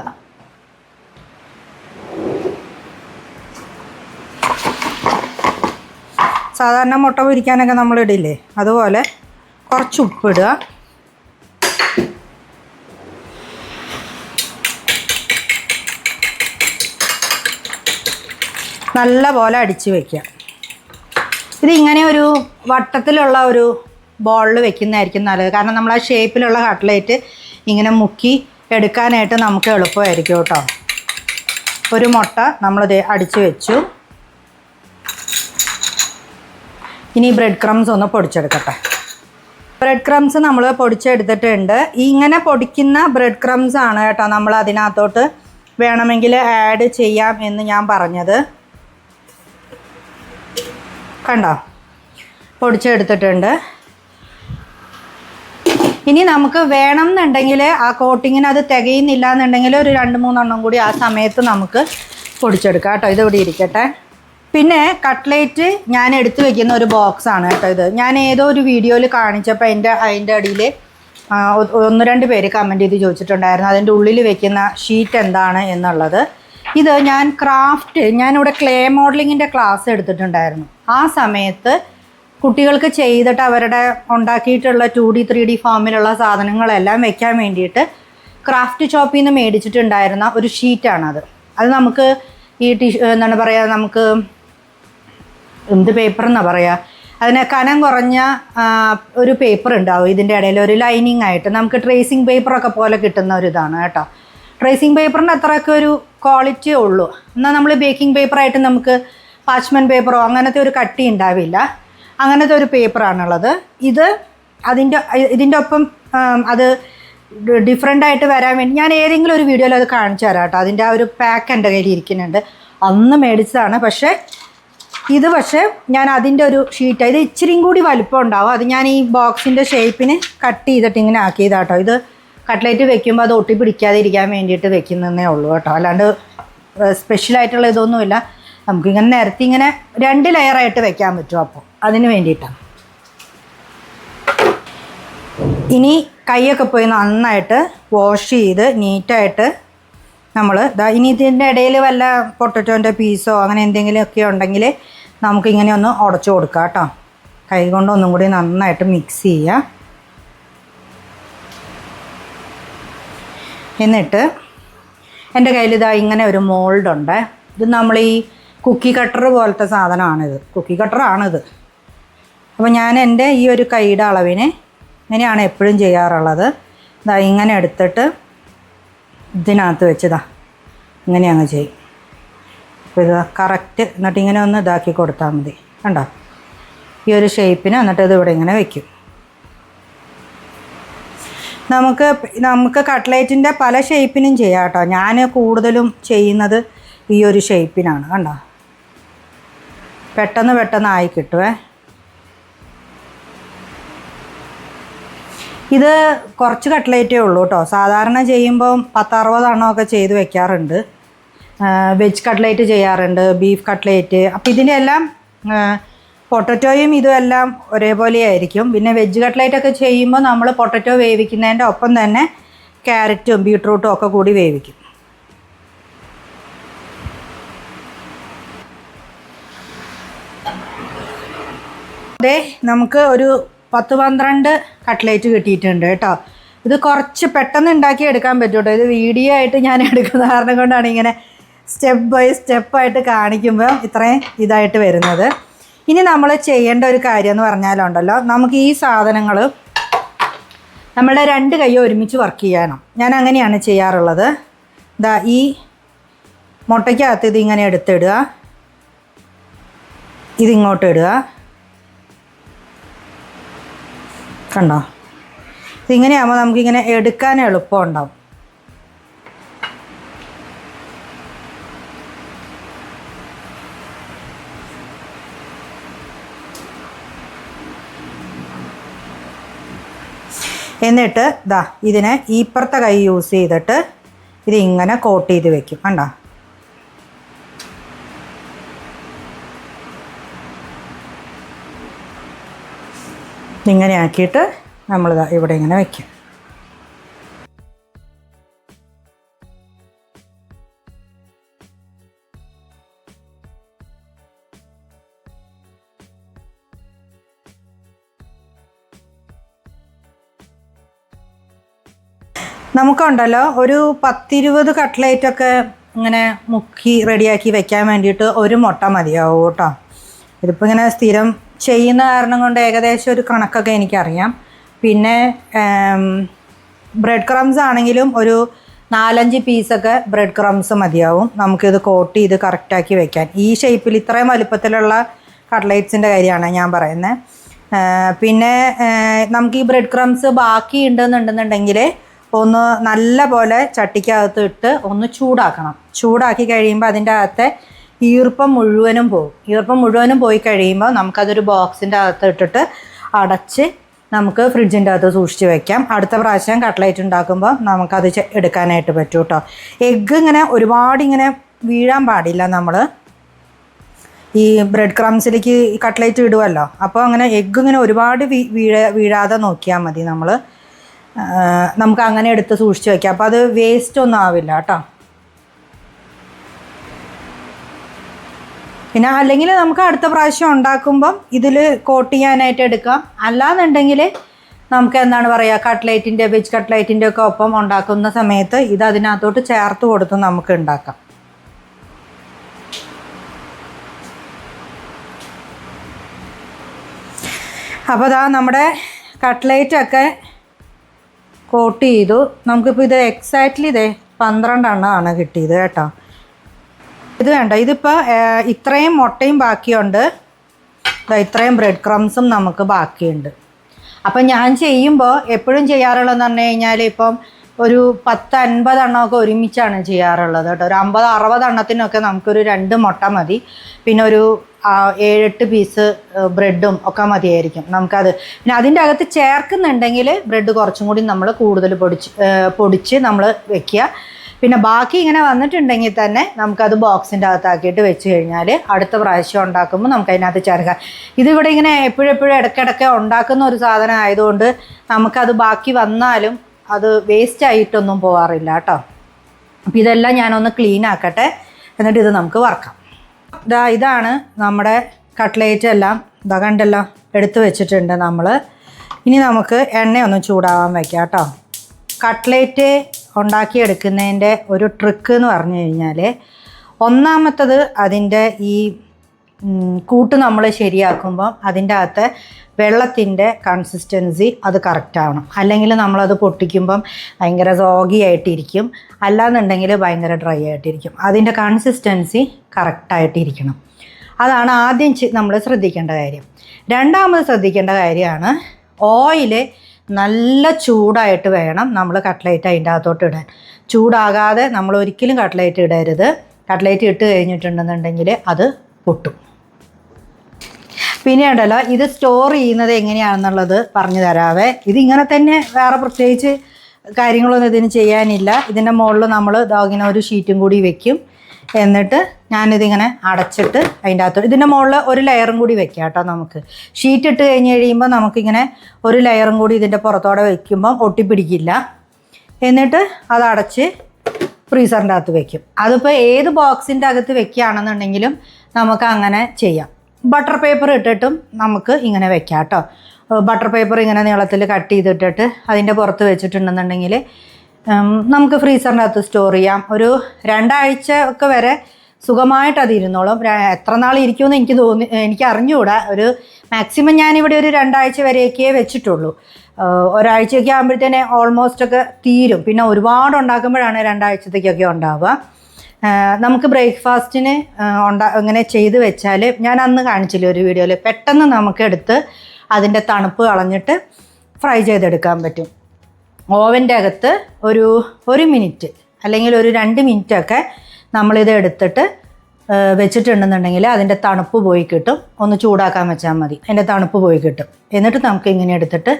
സാധാരണ മുട്ട പൊരിക്കാനൊക്കെ നമ്മൾ ഇടില്ലേ, അതുപോലെ കുറച്ച് ഉപ്പിടുക. നല്ല പോലെ അടിച്ച് വയ്ക്കുക. ഇതിങ്ങനെ ഒരു വട്ടത്തിലുള്ള ഒരു ബോളിൽ വെക്കുന്നതായിരിക്കും നല്ലത്, കാരണം നമ്മൾ ആ ഷേപ്പിലുള്ള കട്ട്ലേറ്റ് ഇങ്ങനെ മുക്കി എടുക്കാനായിട്ട് നമുക്ക് എളുപ്പമായിരിക്കും കേട്ടോ. ഒരു മുട്ട നമ്മളിത് അടിച്ച് വെച്ചു. ഇനി ബ്രെഡ് ക്രംസ് ഒന്ന് പൊടിച്ചെടുക്കട്ടെ. ബ്രെഡ് ക്രംസ് നമ്മൾ പൊടിച്ചെടുത്തിട്ടുണ്ട്. ഇങ്ങനെ പൊടിക്കുന്ന ബ്രെഡ് ക്രംസ് ആണ് കേട്ടോ നമ്മൾ അതിനകത്തോട്ട് വേണമെങ്കിൽ ആഡ് ചെയ്യാം എന്ന് ഞാൻ പറഞ്ഞത്. കണ്ടോ, പൊടിച്ചെടുത്തിട്ടുണ്ട്. ഇനി നമുക്ക് വേണം എന്നുണ്ടെങ്കിൽ ആ കോട്ടിങ്ങിന് അത് തികയുന്നില്ല എന്നുണ്ടെങ്കിൽ ഒരു 2-3 എണ്ണം കൂടി ആ സമയത്ത് നമുക്ക് പൊടിച്ചെടുക്കാം കേട്ടോ. ഇതിവിടെ ഇരിക്കട്ടെ. പിന്നെ കട്ട്ലേറ്റ് ഞാൻ എടുത്തു വെക്കുന്ന ഒരു ബോക്സാണ് കേട്ടോ ഇത്. ഞാൻ ഏതോ ഒരു വീഡിയോയിൽ കാണിച്ചപ്പോൾ അതിൻ്റെ അടിയിൽ 1-2 പേര് കമൻറ്റ് ചെയ്ത് ചോദിച്ചിട്ടുണ്ടായിരുന്നു അതിൻ്റെ ഉള്ളിൽ വെക്കുന്ന ഷീറ്റ് എന്താണ് എന്നുള്ളത്. ഇത് ഞാനിവിടെ ക്ലേ മോഡലിങ്ങിൻ്റെ ക്ലാസ് എടുത്തിട്ടുണ്ടായിരുന്നു. ആ സമയത്ത് കുട്ടികൾക്ക് ചെയ്തിട്ട് അവരുടെ ഉണ്ടാക്കിയിട്ടുള്ള 2D 3D ഫോമിലുള്ള സാധനങ്ങളെല്ലാം വെക്കാൻ വേണ്ടിയിട്ട് ക്രാഫ്റ്റ് ഷോപ്പിൽ നിന്ന് മേടിച്ചിട്ടുണ്ടായിരുന്ന ഒരു ഷീറ്റാണത്. അത് നമുക്ക് ഈ എന്താണ് പറയുക, നമുക്ക് എന്ത് പേപ്പർ എന്നാണ് പറയുക, അതിന് കനം കുറഞ്ഞ ഒരു പേപ്പർ ഉണ്ടാവും ഇതിൻ്റെ ഇടയിൽ ഒരു ലൈനിങ് ആയിട്ട്. നമുക്ക് ട്രേസിങ് പേപ്പറൊക്കെ പോലെ കിട്ടുന്ന ഒരു ഇതാണ് കേട്ടോ. ട്രേസിങ് പേപ്പറിൻ്റെ അത്രയൊക്കെ ഒരു ക്വാളിറ്റിയേ ഉള്ളൂ. എന്നാൽ നമ്മൾ ബേക്കിംഗ് പേപ്പറായിട്ട് നമുക്ക് പാച്ച്മെൻറ്റ് പേപ്പറോ അങ്ങനത്തെ ഒരു കട്ടി ഉണ്ടാവില്ല. അങ്ങനത്തെ ഒരു പേപ്പറാണുള്ളത്. ഇതിൻ്റെ ഒപ്പം അത് ഡിഫറെൻ്റായിട്ട് വരാൻ വേണ്ടി ഞാൻ ഏതെങ്കിലും ഒരു വീഡിയോയിൽ അത് കാണിച്ചു തരാം കേട്ടോ. അതിൻ്റെ ആ ഒരു പാക്ക് എൻ്റെ കയ്യിൽ ഇരിക്കുന്നുണ്ട്. അന്ന് മേടിച്ചതാണ്. പക്ഷേ ഞാൻ അതിൻ്റെ ഒരു ഷീറ്റ്, ഇത് ഇച്ചിരിയും കൂടി വലിപ്പം ഉണ്ടാവും. അത് ഞാൻ ഈ ബോക്സിൻ്റെ ഷേപ്പിന് കട്ട് ചെയ്തിട്ട് ഇങ്ങനെ ആക്കിയതാട്ടോ. ഇത് കട്ട്ലേറ്റ് വെക്കുമ്പോൾ അത് ഒട്ടി പിടിക്കാതെ ഇരിക്കാൻ വേണ്ടിയിട്ട് വെക്കുന്നതേ ഉള്ളൂ കേട്ടോ. അല്ലാണ്ട് സ്പെഷ്യലായിട്ടുള്ള ഇതൊന്നുമില്ല. നമുക്കിങ്ങനെ നിരത്തി ഇങ്ങനെ 2 ലെയറായിട്ട് വെക്കാൻ പറ്റും. അപ്പോൾ അതിന് വേണ്ടിയിട്ടാണ്. ഇനി കൈയൊക്കെ പോയി നന്നായിട്ട് വാഷ് ചെയ്ത് നീറ്റായിട്ട് നമ്മൾ ഇനി ഇതിൻ്റെ ഇടയിൽ വല്ല പൊട്ടറ്റോൻ്റെ പീസോ അങ്ങനെ എന്തെങ്കിലുമൊക്കെ ഉണ്ടെങ്കിൽ നമുക്കിങ്ങനെ ഒന്ന് ഉടച്ചു കൊടുക്കാം കേട്ടോ. കൈ കൊണ്ട് ഒന്നും കൂടി നന്നായിട്ട് മിക്സ് ചെയ്യുക. എന്നിട്ട് എൻ്റെ കയ്യിൽ ഇങ്ങനെ ഒരു മോൾഡുണ്ട്. ഇത് നമ്മൾ ഈ കുക്കി കട്ടർ പോലത്തെ സാധനമാണിത്, കുക്കി കട്ടറാണിത്. അപ്പോൾ ഞാൻ എൻ്റെ ഈ ഒരു കൈയുടെ അളവിന് ഇങ്ങനെയാണ് എപ്പോഴും ചെയ്യാറുള്ളത്. ഇങ്ങനെ എടുത്തിട്ട് ഇതിനകത്ത് വെച്ചതാ ഇങ്ങനെ അങ്ങ് ചെയ്യും. അപ്പോൾ ഇത് കറക്റ്റ്. എന്നിട്ട് ഇങ്ങനെ ഒന്ന് ഇതാക്കി കൊടുത്താൽ മതി. കണ്ടോ, ഈ ഒരു ഷേപ്പിന്. എന്നിട്ട് ഇത് ഇവിടെ ഇങ്ങനെ വയ്ക്കും. നമുക്ക് കട്ട്ലേറ്റിൻ്റെ പല ഷേപ്പിനും ചെയ്യാം കേട്ടോ. ഞാൻ കൂടുതലും ചെയ്യുന്നത് ഈ ഒരു ഷേപ്പിനാണ്. കണ്ടോ, പെട്ടെന്ന് ആയി കിട്ടുവേ. ഇത് കുറച്ച് കട്ട്ലേറ്റേ ഉള്ളൂ കേട്ടോ. സാധാരണ ചെയ്യുമ്പം 10-60 എണ്ണമൊക്കെ ചെയ്ത് വെക്കാറുണ്ട്. വെജ് കട്ട്ലേറ്റ് ചെയ്യാറുണ്ട്, ബീഫ് കട്ട്ലേറ്റ്. അപ്പോൾ ഇതിൻ്റെ എല്ലാം പൊട്ടറ്റോയും ഇതും എല്ലാം ഒരേപോലെ ആയിരിക്കും. പിന്നെ വെജ് കട്ട്ലേറ്റൊക്കെ ചെയ്യുമ്പോൾ നമ്മൾ പൊട്ടറ്റോ വേവിക്കുന്നതിൻ്റെ ഒപ്പം തന്നെ ക്യാരറ്റും ബീട്രൂട്ടും ഒക്കെ കൂടി വേവിക്കും. അതെ, നമുക്ക് ഒരു 10-12 കട്ട്ലേറ്റ് കിട്ടിയിട്ടുണ്ട് കേട്ടോ. ഇത് കുറച്ച് പെട്ടെന്ന് ഉണ്ടാക്കി എടുക്കാൻ പറ്റും കേട്ടോ. ഇത് വീഡിയോ ആയിട്ട് ഞാൻ എടുക്കുന്ന കാരണം കൊണ്ടാണ് ഇങ്ങനെ സ്റ്റെപ്പ് ബൈ സ്റ്റെപ്പായിട്ട് കാണിക്കുമ്പോൾ ഇത്രയും ഇതായിട്ട് വരുന്നത്. ഇനി നമ്മൾ ചെയ്യേണ്ട ഒരു കാര്യം എന്ന് പറഞ്ഞാലുണ്ടല്ലോ, നമുക്ക് ഈ സാധനങ്ങൾ നമ്മളുടെ 2 കൈ ഒരുമിച്ച് വർക്ക് ചെയ്യണം. ഞാൻ അങ്ങനെയാണ് ചെയ്യാറുള്ളത്. ഇതാ ഈ മുട്ടയ്ക്കകത്ത് ഇതിങ്ങനെ എടുത്തിടുക, ഇതിങ്ങോട്ട് ഇടുക. കണ്ടോ? ഇതിങ്ങനെയാകുമ്പോൾ നമുക്കിങ്ങനെ എടുക്കാൻ എളുപ്പമുണ്ടാവും. എന്നിട്ട് ദാ ഇതിനെ ഇപ്പുറത്തെ കൈ യൂസ് ചെയ്തിട്ട് ഇതിങ്ങനെ കോട്ട് ചെയ്ത് വെക്കും. കണ്ടോ? ഇങ്ങനെ ആക്കിയിട്ട് നമ്മളിതാ ഇവിടെ ഇങ്ങനെ വയ്ക്കും. നമുക്കുണ്ടല്ലോ ഒരു 10-20 കട്ട്ലേറ്റൊക്കെ ഇങ്ങനെ മുക്കി റെഡിയാക്കി വെക്കാൻ വേണ്ടിയിട്ട് ഒരു മുട്ട മതിയാവും കേട്ടോ. ഇതിപ്പോൾ ഇങ്ങനെ സ്ഥിരം ചെയ്യുന്ന കാരണം കൊണ്ട് ഏകദേശം ഒരു കണക്കൊക്കെ എനിക്കറിയാം. പിന്നെ ബ്രെഡ് ക്രംസ് ആണെങ്കിലും ഒരു 4-5 പീസൊക്കെ ബ്രെഡ് ക്രംസ് മതിയാവും നമുക്കിത് കോട്ട് ചെയ്ത് കറക്റ്റാക്കി വെക്കാൻ. ഈ ഷേപ്പിൽ ഇത്രയും വലുപ്പത്തിലുള്ള കട്ട്ലേറ്റ്സിൻ്റെ കാര്യമാണ് ഞാൻ പറയുന്നത്. പിന്നെ നമുക്ക് ഈ ബ്രെഡ് ക്രംസ് ബാക്കി ഉണ്ടെന്നുണ്ടെന്നുണ്ടെങ്കിൽ ഒന്ന് നല്ല പോലെ ചട്ടിക്കകത്ത് ഇട്ട് ഒന്ന് ചൂടാക്കണം. ചൂടാക്കി കഴിയുമ്പോൾ അതിൻ്റെ അകത്തെ ഈർപ്പം മുഴുവനും പോകും. ഈർപ്പം മുഴുവനും പോയി കഴിയുമ്പോൾ നമുക്കതൊരു ബോക്സിൻ്റെ അകത്ത് ഇട്ടിട്ട് അടച്ച് നമുക്ക് ഫ്രിഡ്ജിൻ്റെ അകത്ത് സൂക്ഷിച്ച് വെക്കാം. അടുത്ത പ്രാവശ്യം കട്ട്ലേറ്റ് ഉണ്ടാക്കുമ്പോൾ നമുക്കത് എടുക്കാനായിട്ട് പറ്റും കേട്ടോ. എഗ്ഗ് ഇങ്ങനെ ഒരുപാട് ഇങ്ങനെ വീഴാൻ പാടില്ല. നമ്മൾ ഈ ബ്രെഡ് ക്രംസിലേക്ക് ഈ കട്ട്ലേറ്റ് ഇടുമല്ലോ, അപ്പോൾ അങ്ങനെ എഗ്ഗ് ഇങ്ങനെ ഒരുപാട് വീഴാതെ നോക്കിയാൽ മതി. നമുക്ക് അങ്ങനെ എടുത്ത് സൂക്ഷിച്ച് വയ്ക്കാം. അപ്പോൾ അത് വേസ്റ്റ് ഒന്നും ആവില്ല കേട്ടോ. പിന്നെ അല്ലെങ്കിൽ നമുക്ക് അടുത്ത പ്രാവശ്യം ഉണ്ടാക്കുമ്പം ഇതിൽ കോട്ട് ചെയ്യാനായിട്ട് എടുക്കാം. അല്ലാന്നുണ്ടെങ്കിൽ നമുക്ക് എന്താണ് പറയുക, കട്ട്ലേറ്റിൻ്റെ വെജ് കട്ട്ലേറ്റിൻ്റെ ഒക്കെ ഒപ്പം ഉണ്ടാക്കുന്ന സമയത്ത് ഇത് അതിനകത്തോട്ട് ചേർത്ത് കൊടുത്ത് നമുക്ക് ഉണ്ടാക്കാം. അപ്പോൾ ഇതാ നമ്മുടെ കട്ട്ലേറ്റൊക്കെ കോട്ട് ചെയ്തു. നമുക്കിപ്പോൾ ഇത് എക്സാക്ട്ലി ഇതേ 12 എണ്ണമാണ് കിട്ടിയത് കേട്ടോ. ഇത് വേണ്ട, ഇതിപ്പോൾ ഇത്രയും മുട്ടയും ബാക്കിയുണ്ട്, ഇത്രയും ബ്രെഡ് ക്രംസും നമുക്ക് ബാക്കിയുണ്ട്. അപ്പം ഞാൻ ചെയ്യുമ്പോൾ എപ്പോഴും ചെയ്യാറുള്ളതെന്ന് പറഞ്ഞു കഴിഞ്ഞാൽ ഇപ്പം ഒരു 10-50 എണ്ണമൊക്കെ ഒരുമിച്ചാണ് ചെയ്യാറുള്ളത് കേട്ടോ. ഒരു 50-60 എണ്ണത്തിനൊക്കെ നമുക്കൊരു 2 മുട്ട മതി. പിന്നെ ഒരു 7-8 പീസ് ബ്രെഡും ഒക്കെ മതിയായിരിക്കും നമുക്കത്. പിന്നെ അതിൻ്റെ അകത്ത് ചേർക്കുന്നുണ്ടെങ്കിൽ ബ്രെഡ് കുറച്ചും കൂടി നമ്മൾ കൂടുതൽ പൊടിച്ച് നമ്മൾ വെക്കുക. പിന്നെ ബാക്കി ഇങ്ങനെ വന്നിട്ടുണ്ടെങ്കിൽ തന്നെ നമുക്കത് ബോക്സിൻ്റെ അകത്താക്കിയിട്ട് വെച്ച് കഴിഞ്ഞാൽ അടുത്ത പ്രാവശ്യം ഉണ്ടാക്കുമ്പോൾ നമുക്ക് അതിനകത്ത് ചേർക്കാം. ഇതിവിടെ ഇങ്ങനെ എപ്പോഴെപ്പോഴും ഇടയ്ക്കിടയ്ക്ക് ഉണ്ടാക്കുന്ന ഒരു സാധനം ആയതുകൊണ്ട് നമുക്കത് ബാക്കി വന്നാലും അത് വേസ്റ്റ് ആയിട്ടൊന്നും പോകാറില്ല കേട്ടോ. അപ്പോൾ ഇതെല്ലാം ഞാനൊന്ന് ക്ലീൻ ആക്കട്ടെ, എന്നിട്ട് ഇത് നമുക്ക് വറക്കാം. ഇതാണ് നമ്മുടെ കട്ട്ലേറ്റ് എല്ലാം കണ്ടല്ലോ എടുത്ത് വെച്ചിട്ടുണ്ട് നമ്മൾ. ഇനി നമുക്ക് എണ്ണയൊന്ന് ചൂടാവാൻ വയ്ക്കാം കേട്ടോ. കട്ട്ലേറ്റ് ഉണ്ടാക്കിയെടുക്കുന്നതിൻ്റെ ഒരു ട്രിക്ക് എന്ന് പറഞ്ഞു കഴിഞ്ഞാൽ, ഒന്നാമത്തത് അതിൻ്റെ ഈ കൂട്ട് നമ്മൾ ശരിയാക്കുമ്പോൾ അതിൻ്റെ അകത്ത് വെള്ളത്തിൻ്റെ കൺസിസ്റ്റൻസി അത് കറക്റ്റാവണം. അല്ലെങ്കിൽ നമ്മളത് പൊട്ടിക്കുമ്പം ഭയങ്കര സോഗി ആയിട്ടിരിക്കും, അല്ലാന്നുണ്ടെങ്കിൽ ഭയങ്കര ഡ്രൈ ആയിട്ടിരിക്കും. അതിൻ്റെ കൺസിസ്റ്റൻസി കറക്റ്റായിട്ടിരിക്കണം. അതാണ് ആദ്യം നമ്മൾ ശ്രദ്ധിക്കേണ്ട കാര്യം. രണ്ടാമത് ശ്രദ്ധിക്കേണ്ട കാര്യമാണ് ഓയിൽ നല്ല ചൂടായിട്ട് വേണം നമ്മൾ കട്ട്ലേറ്റ് അതിൻ്റെ അകത്തോട്ട് ഇടാൻ. ചൂടാകാതെ നമ്മൾ ഒരിക്കലും കട്ട്ലേറ്റ് ഇടരുത്. കട്ട്ലേറ്റ് ഇട്ട് കഴിഞ്ഞിട്ടുണ്ടെന്നുണ്ടെങ്കിൽ അത് പൊട്ടും. പിന്നെ ഉണ്ടല്ലോ ഇത് സ്റ്റോർ ചെയ്യുന്നത് എങ്ങനെയാണെന്നുള്ളത് പറഞ്ഞു തരാവേ. ഇതിങ്ങനെ തന്നെ, വേറെ പ്രത്യേകിച്ച് കാര്യങ്ങളൊന്നും ഇതിന് ചെയ്യാനില്ല. ഇതിൻ്റെ മുകളിൽ നമ്മൾ ഇങ്ങനെ ഒരു ഷീറ്റും കൂടി വെക്കും. എന്നിട്ട് ഞാനിതിങ്ങനെ അടച്ചിട്ട് അതിൻ്റെ അകത്ത് ഇതിൻ്റെ മുകളിൽ ഒരു ലെയറും കൂടി വെക്കാം കേട്ടോ. നമുക്ക് ഷീറ്റ് ഇട്ട് കഴിഞ്ഞ് കഴിയുമ്പോൾ നമുക്കിങ്ങനെ ഒരു ലെയറും കൂടി ഇതിൻ്റെ പുറത്തോടെ വയ്ക്കുമ്പം ഒട്ടിപ്പിടിക്കില്ല. എന്നിട്ട് അത് അടച്ച് ഫ്രീസറിൻ്റെ അകത്ത് വെക്കും. അതിപ്പോൾ ഏത് ബോക്സിൻ്റെ അകത്ത് വെക്കുകയാണെന്നുണ്ടെങ്കിലും നമുക്ക് അങ്ങനെ ചെയ്യാം. ബട്ടർ പേപ്പർ ഇട്ടിട്ടും നമുക്ക് ഇങ്ങനെ വെക്കാം കേട്ടോ. ബട്ടർ പേപ്പർ ഇങ്ങനെ നീളത്തിൽ കട്ട് ചെയ്തിട്ടിട്ട് അതിൻ്റെ പുറത്ത് വെച്ചിട്ടുണ്ടെന്നുണ്ടെങ്കിൽ നമുക്ക് ഫ്രീസറിൻ്റെ അകത്ത് സ്റ്റോർ ചെയ്യാം. ഒരു 2 ആഴ്ച ഒക്കെ വരെ സുഖമായിട്ട് അത് ഇരുന്നോളും. എത്ര നാൾ ഇരിക്കുമെന്ന് എനിക്ക് അറിഞ്ഞുകൂടാ. ഒരു മാക്സിമം ഞാനിവിടെ ഒരു 2 ആഴ്ച വരെയൊക്കെ വെച്ചിട്ടുള്ളൂ. ഒരാഴ്ചയൊക്കെ ആകുമ്പോഴത്തേനെ ഓൾമോസ്റ്റ് ഒക്കെ തീരും. പിന്നെ ഒരുപാട് ഉണ്ടാക്കുമ്പോഴാണ് 2 ആഴ്ചത്തേക്കൊക്കെ ഉണ്ടാവുക. നമുക്ക് ബ്രേക്ക്ഫാസ്റ്റിന് ഇങ്ങനെ ചെയ്ത് വെച്ചാൽ, ഞാൻ അന്ന് കാണിച്ചില്ല ഒരു വീഡിയോയിൽ, പെട്ടെന്ന് നമുക്ക് എടുത്ത് അതിൻ്റെ തണുപ്പ് കളഞ്ഞിട്ട് ഫ്രൈ ചെയ്തെടുക്കാൻ പറ്റും. ഓവൻ്റെ അകത്ത് ഒരു 1 മിനിറ്റ് അല്ലെങ്കിൽ ഒരു 2 മിനിറ്റൊക്കെ നമ്മളിത് എടുത്തിട്ട് വെച്ചിട്ടുണ്ടെന്നുണ്ടെങ്കിൽ അതിൻ്റെ തണുപ്പ് പോയി കിട്ടും. ഒന്ന് ചൂടാക്കാൻ വെച്ചാൽ മതി, അതിൻ്റെ തണുപ്പ് പോയി കിട്ടും. എന്നിട്ട് നമുക്ക് ഇങ്ങനെ എടുത്തിട്ട്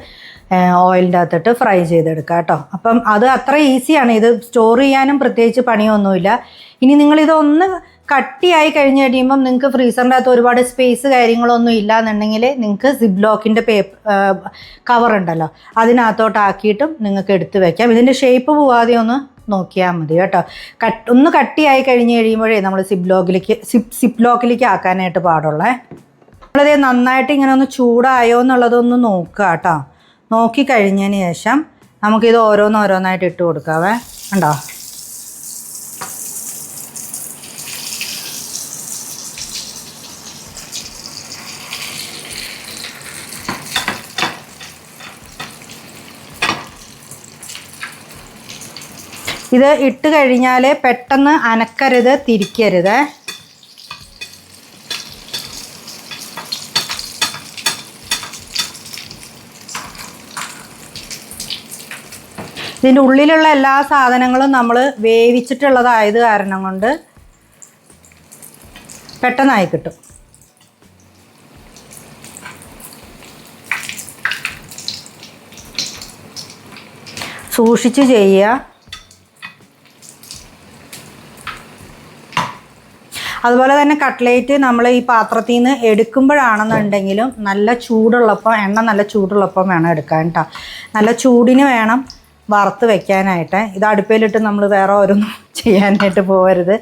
ഓയിലിൻ്റെ അകത്തിട്ട് ഫ്രൈ ചെയ്തെടുക്കാം കേട്ടോ. അപ്പം അത് അത്ര ഈസിയാണ്. ഇത് സ്റ്റോർ ചെയ്യാനും പ്രത്യേകിച്ച് പണിയൊന്നുമില്ല. ഇനി നിങ്ങളിതൊന്ന് കട്ടിയായി കഴിഞ്ഞ് കഴിയുമ്പം നിങ്ങൾക്ക് ഫ്രീസറിൻ്റെ അകത്ത് ഒരുപാട് സ്പേസ് കാര്യങ്ങളൊന്നും ഇല്ല എന്നുണ്ടെങ്കിൽ നിങ്ങൾക്ക് സിപ്പ് ലോക്കിൻ്റെ കവർ ഉണ്ടല്ലോ, അതിനകത്തോട്ടാക്കിയിട്ടും നിങ്ങൾക്ക് എടുത്ത് വയ്ക്കാം. ഇതിൻ്റെ ഷേപ്പ് പോവാതെ ഒന്ന് നോക്കിയാൽ മതി കേട്ടോ. ഒന്ന് കട്ടിയായി കഴിഞ്ഞ് കഴിയുമ്പോഴേ നമ്മൾ സിപ്പ് ലോക്കിലേക്ക് ആക്കാനായിട്ട് പാടുള്ളേ. നമ്മളത് നന്നായിട്ട് ഇങ്ങനെ ഒന്ന് ചൂടായോ എന്നുള്ളതൊന്ന് നോക്കുക കേട്ടോ. നോക്കി കഴിഞ്ഞതിന് ശേഷം നമുക്കിത് ഓരോന്നോരോന്നായിട്ട് ഇട്ട് കൊടുക്കാവേ. ഉണ്ടോ? ഇത് ഇട്ട് കഴിഞ്ഞാൽ പെട്ടെന്ന് അനക്കരുത്, തിരിക്കരുത്. ഇതിൻ്റെ ഉള്ളിലുള്ള എല്ലാ സാധനങ്ങളും നമ്മൾ വേവിച്ചിട്ടുള്ളതായത് കാരണം കൊണ്ട് പെട്ടെന്നായി കിട്ടും. സൂക്ഷിച്ച് ചെയ്യുക. അതുപോലെ തന്നെ കട്ട്ലേറ്റ് നമ്മൾ ഈ പാത്രത്തിൽ നിന്ന് എടുക്കുമ്പോഴാണെന്നുണ്ടെങ്കിലും നല്ല ചൂടുള്ളപ്പം, എണ്ണ നല്ല ചൂടുള്ളപ്പം വേണം എടുക്കാൻ കേട്ടോ. നല്ല ചൂടിന് വേണം വറുത്ത് വെക്കാനായിട്ട്. ഇത് അടുപ്പിലിട്ട് നമ്മൾ വേറെ ഓരോന്നും ചെയ്യാനായിട്ട് പോകരുത്.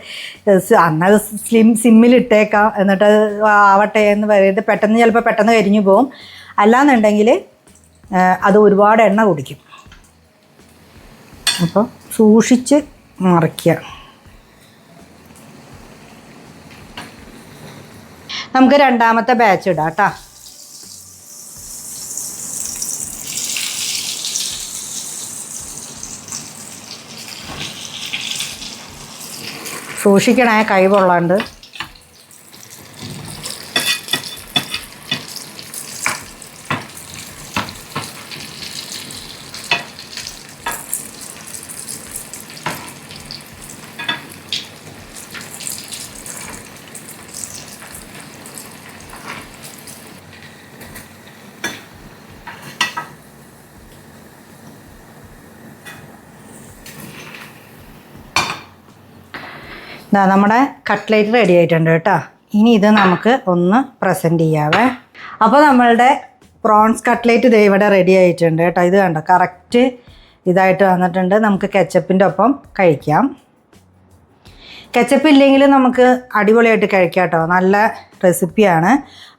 അന്നത് സിമ്മിലിട്ടേക്കാം, എന്നിട്ട് ആവട്ടെ എന്ന് പറയുന്നത് ചിലപ്പോൾ പെട്ടെന്ന് കരിഞ്ഞു പോകും. അല്ലാന്നുണ്ടെങ്കിൽ അത് ഒരുപാട് എണ്ണ കുടിക്കും. അപ്പോൾ സൂക്ഷിച്ച് മറിക്കുക. നമുക്ക് രണ്ടാമത്തെ ബാച്ച് ഇടാം കേട്ടോ. സൂക്ഷിക്കണേ, കൈ പൊള്ളാണ്ട്. നമ്മുടെ കട്ട്ലേറ്റ് റെഡി ആയിട്ടുണ്ട് കേട്ടോ. ഇനി ഇത് നമുക്ക് ഒന്ന് പ്രസൻറ്റ് ചെയ്യാവേ. അപ്പോൾ നമ്മളുടെ പ്രോൺസ് കട്ട്ലേറ്റ് ഇത് ഇവിടെ റെഡി ആയിട്ടുണ്ട് കേട്ടോ. ഇത് കണ്ടോ, കറക്റ്റ് ഇതായിട്ട് വന്നിട്ടുണ്ട്. നമുക്ക് കെച്ചപ്പിൻ്റെ ഒപ്പം കഴിക്കാം. കെച്ചപ്പ് ഇല്ലെങ്കിൽ നമുക്ക് അടിപൊളിയായിട്ട് കഴിക്കാം കേട്ടോ. നല്ല റെസിപ്പിയാണ്.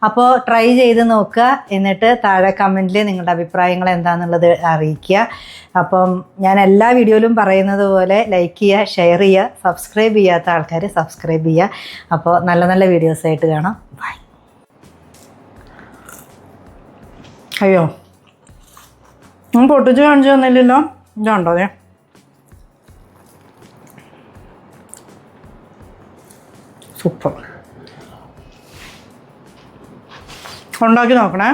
അപ്പോൾ ട്രൈ ചെയ്ത് നോക്കുക. എന്നിട്ട് താഴെ കമൻറ്റിൽ നിങ്ങളുടെ അഭിപ്രായങ്ങൾ എന്താണെന്നുള്ളത് അറിയിക്കുക. അപ്പം ഞാൻ എല്ലാ വീഡിയോയിലും പറയുന്നത് പോലെ ലൈക്ക് ചെയ്യുക, ഷെയർ ചെയ്യുക, സബ്സ്ക്രൈബ് ചെയ്യാത്ത ആൾക്കാർ സബ്സ്ക്രൈബ് ചെയ്യുക. അപ്പോൾ നല്ല നല്ല വീഡിയോസായിട്ട് കാണാം. ബൈ. അയ്യോ, പൊട്ടിച്ച് കാണിച്ചു തന്നില്ലല്ലോ. ഇതുണ്ടോ? അതെ, സൂപ്പർ. ഉണ്ടാക്കി നോക്കണേ.